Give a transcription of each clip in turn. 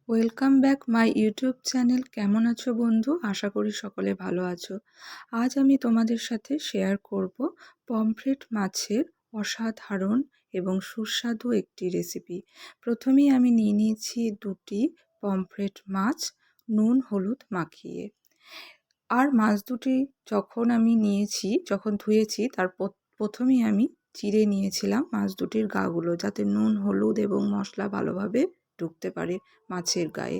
Welcome back my YouTube channel. কেমন আছো বন্ধু? আশা করি সকলে ভালো আছো। আজ আমি তোমাদের সাথে শেয়ার করব পমফ্রেট মাছের অসাধারণ এবং সুস্বাদু একটি রেসিপি। প্রথমেই আমি নিয়ে নিয়েছি দুটি পমফ্রেট মাছ নুন হলুদ মাখিয়ে। আর মাছ দুটি যখন ধুয়েছি তার প্রথমেই আমি চিড়ে নিয়েছিলাম মাছ দুটির গাগুলো, যাতে নুন হলুদ এবং মশলা ভালোভাবে ঢুকতে পারে মাছের গায়ে।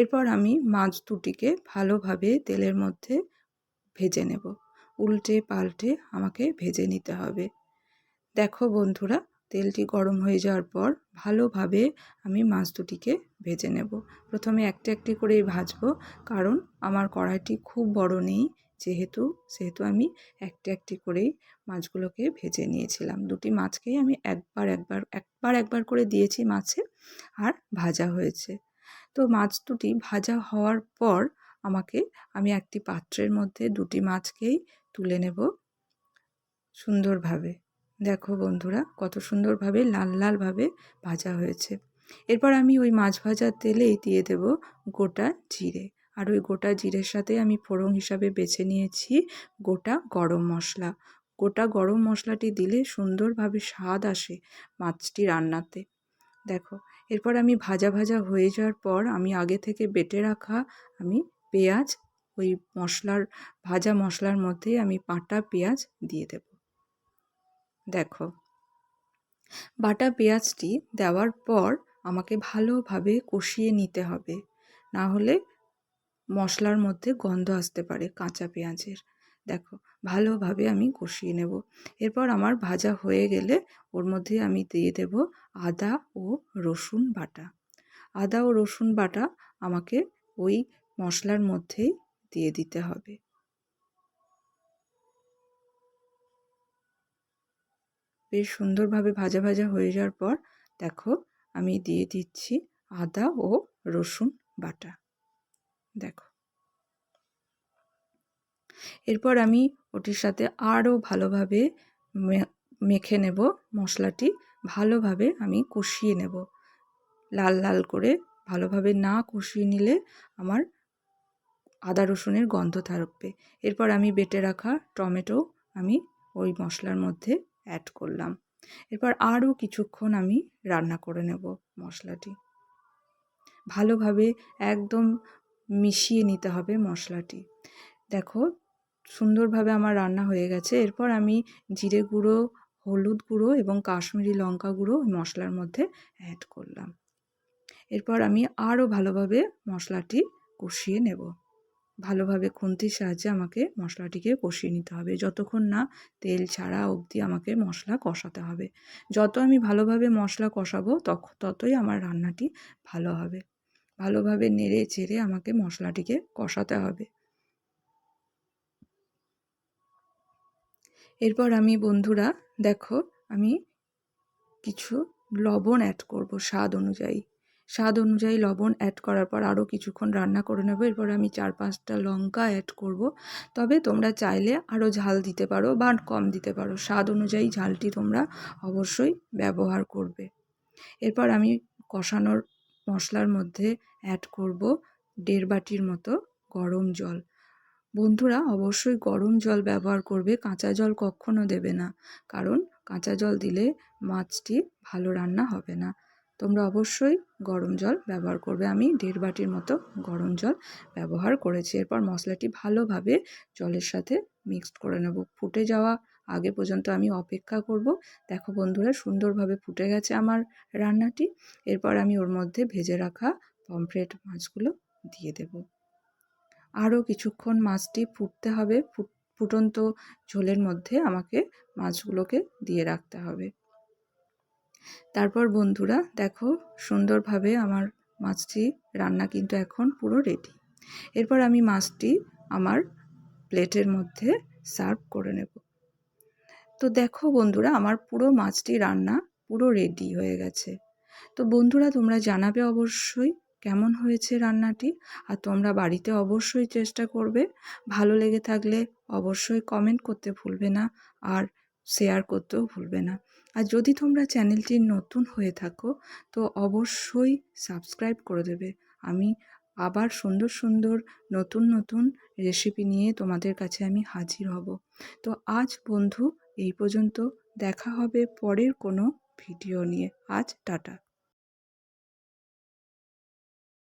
এরপর আমি মাছ দুটিকে ভালোভাবে তেলের মধ্যে ভেজে নেব। উল্টে পাল্টে আমাকে ভেজে নিতে হবে। দেখো বন্ধুরা, তেলটি গরম হয়ে যাওয়ার পর ভালোভাবে আমি মাছ দুটিকে ভেজে নেব। প্রথমে একটি একটি করেই ভাজবো, কারণ আমার কড়াইটি খুব বড় নেই, সেহেতু আমি একটি একটি করেই মাছগুলোকে ভেজে নিয়েছিলাম। দুটি মাছকেই আমি একবার করে দিয়েছি মাছে, আর ভাজা হয়েছে। তো মাছ দুটি ভাজা হওয়ার পর আমি একটি পাত্রের মধ্যে দুটি মাছকেই তুলে নেব সুন্দরভাবে। দেখো বন্ধুরা, কত সুন্দরভাবে লাল লালভাবে ভাজা হয়েছে। এরপর আমি ওই মাছ ভাজার তেলেই দিয়ে দেব গোটা জিরে। আর ওই গোটা জিরের সাথে আমি ফোড়ন হিসাবে বেছে নিয়েছি গোটা গরম মশলা। গোটা গরম মশলাটি দিলে সুন্দরভাবে স্বাদ আসে মাছটি রান্নাতে। দেখো, এরপর আমি ভাজা ভাজা হয়ে যাওয়ার পর আমি আগে থেকে বেটে রাখা পেঁয়াজ, ওই ভাজা মশলার মধ্যে আমি বাটা পেঁয়াজ দিয়ে দেব। দেখো, বাটা পেঁয়াজটি দেওয়ার পর আমাকে ভালোভাবে কষিয়ে নিতে হবে, না হলে মশলার মধ্যে গন্ধ আসতে পারে কাঁচা পেঁয়াজের। দেখো, ভালোভাবে আমি কষিয়ে নেব। এরপর আমার ভাজা হয়ে গেলে ওর মধ্যে আমি দিয়ে দেব আদা ও রসুন বাটা। আদা ও রসুন বাটা আমাকে ওই মশলার মধ্যেই দিয়ে দিতে হবে। বেশ সুন্দরভাবে ভাজা ভাজা হয়ে যাওয়ার পর দেখো, আমি দিয়ে দিচ্ছি আদা ও রসুন বাটা। দেখো, এরপর আমি ওটির সাথে আরও ভালোভাবে মেখে নেব। মশলাটি ভালোভাবে আমি কষিয়ে নেব, লাল লাল করে। ভালোভাবে না কষিয়ে নিলে আমার আদা রসুনের গন্ধ থাকবে। এরপর আমি বেটে রাখা টমেটো আমি ওই মশলার মধ্যে অ্যাড করলাম। এরপর আরও কিছুক্ষণ আমি রান্না করে নেব মশলাটি। ভালোভাবে একদম মিশিয়ে নিতে হবে মশলাটি। দেখো, সুন্দরভাবে আমার রান্না হয়ে গেছে। এরপর আমি জিরে গুঁড়ো, হলুদ গুঁড়ো এবং কাশ্মীরি লঙ্কা গুঁড়ো ওই মশলার মধ্যে অ্যাড করলাম। এরপর আমি আরও ভালোভাবে মশলাটি কষিয়ে নেব। ভালোভাবে খুন্তির সাহায্যে আমাকে মশলাটিকে কষিয়ে নিতে হবে, যতক্ষণ না তেল ছাড়া অবধি আমাকে মশলা কষাতে হবে। যত আমি ভালোভাবে মশলা কষাবো ততই আমার রান্নাটি ভালো হবে। ভালোভাবে নেড়ে চেড়ে আমাকে মশলাটিকে কষাতে হবে। এরপর আমি বন্ধুরা, দেখো, আমি কিছু লবণ অ্যাড করব স্বাদ অনুযায়ী লবণ অ্যাড করার পর আরও কিছুক্ষণ রান্না করে নেব। এরপর আমি 4-5টা লঙ্কা অ্যাড করব। তবে তোমরা চাইলে আরও ঝাল দিতে পারো বা কম দিতে পারো, স্বাদ অনুযায়ী ঝালটি তোমরা অবশ্যই ব্যবহার করবে। এরপর আমি কষানোর মশলার মধ্যে অ্যাড করব 1.5 বাটির মতো গরম জল। বন্ধুরা, অবশ্যই গরম জল ব্যবহার করবে, কাঁচা জল কখনো দেবে না, কারণ কাঁচা জল দিলে মাছটি ভালো রান্না হবে না। তোমরা অবশ্যই গরম জল ব্যবহার করবে। আমি 1.5 বাটির মতো গরম জল ব্যবহার করেছি। এরপর মশলাটি ভালোভাবে জলের সাথে মিক্সড করে নেব। ফুটে যাওয়া আগে পর্যন্ত আমি অপেক্ষা করব। দেখো বন্ধুরা, সুন্দরভাবে ফুটে গেছে আমার রান্নাটি। এরপর আমি ওর মধ্যে ভেজে রাখা পমফ্রেট মাছগুলো দিয়ে দেব। আরও কিছুক্ষণ মাছটি ফুটতে হবে। ফুটন্ত ঝোলের মধ্যে আমাকে মাছগুলোকে দিয়ে রাখতে হবে। তারপর বন্ধুরা, দেখো, সুন্দরভাবে আমার মাছটি রান্না কিন্তু এখন পুরো রেডি। এরপর আমি মাছটি আমার প্লেটের মধ্যে সার্ভ করে নেব। তো দেখো বন্ধুরা, আমার পুরো মাছটি রান্না পুরো রেডি হয়ে গেছে। তো বন্ধুরা, তোমরা জানাবে অবশ্যই কেমন হয়েছে রান্নাটি, আর তোমরা বাড়িতে অবশ্যই চেষ্টা করবে। ভালো লেগে থাকলে অবশ্যই কমেন্ট করতে ভুলবে না, আর শেয়ার করতেও ভুলবে না। আর যদি তোমরা চ্যানেলটি নতুন হয়ে থাকো তো অবশ্যই সাবস্ক্রাইব করে দেবে। আমি আবার সুন্দর সুন্দর নতুন নতুন রেসিপি নিয়ে তোমাদের কাছে আমি হাজির হব। তো আজ বন্ধু এই পর্যন্ত, দেখা হবে পরের কোনো ভিডিও নিয়ে। আজ টাটা।